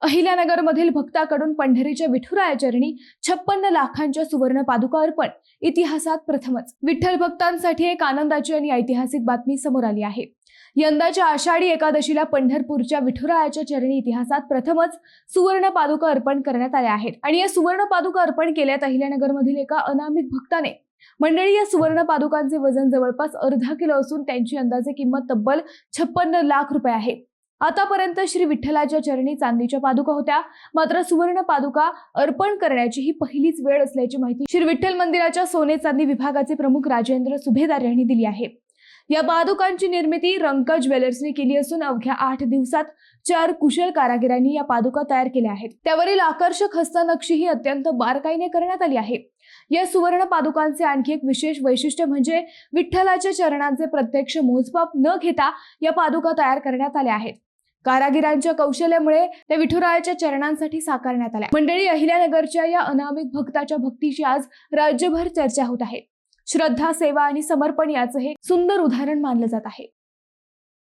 अहिल्यानगरमधील भक्ताकडून पंढरीच्या विठुराया चरणी 56 लाखांच्या सुवर्ण पादुका अर्पण, इतिहासात प्रथमच। विठ्ठल भक्तांसाठी एक आनंदाची आणि ऐतिहासिक बातमी समोर आली आहे। यंदाच्या आषाढी एकादशीला पंढरपूरच्या विठुरायाच्या चरणी इतिहासात प्रथमच सुवर्ण पादुका अर्पण करण्यात आल्या आहेत आणि या सुवर्ण पादुका अर्पण केल्यात अहिल्यानगरमधील एका अनामिक भक्ताने। मंडळी, या सुवर्ण पादुकांचे वजन जवळपास अर्धा किलो असून त्यांची अंदाजे किंमत तब्बल 56 लाख रुपये आहे। आतापर्यंत श्री विठ्ठलाच्या चरणी चांदीच्या पादुका होत्या, मात्र सुवर्ण पादुका अर्पण करण्याची ही पहिलीच वेळ असल्याची माहिती श्री विठ्ठल मंदिराच्या सोने चांदी विभागाचे प्रमुख राजेंद्र सुभेदार यांनी दिली आहे। या पादुकांची निर्मिती रंक ज्वेलर्सने केली असून अवघ्या 8 दिवसात 4 कुशल कारागिरांनी या पादुका तयार केल्या आहेत। त्यावरील आकर्षक हस्तनक्षी ही अत्यंत बारकाईने करण्यात आली आहे। या सुवर्ण पादुकांचे आणखी एक विशेष वैशिष्ट्य म्हणजे विठ्ठलाच्या चरणांचे प्रत्यक्ष मोजमाप न घेता या पादुका तयार करण्यात आल्या आहेत। कारागिरांच्या कौशल्यामुळे त्या विठुरायाच्या चरणांसाठी साकारण्यात आल्या। मंडळी, अहिल्यानगरच्या या अनामिक भक्ताच्या भक्तीची आज राज्यभर चर्चा होत आहे। श्रद्धा, सेवा आणि समर्पण याचं हे सुंदर उदाहरण मानलं जात आहे।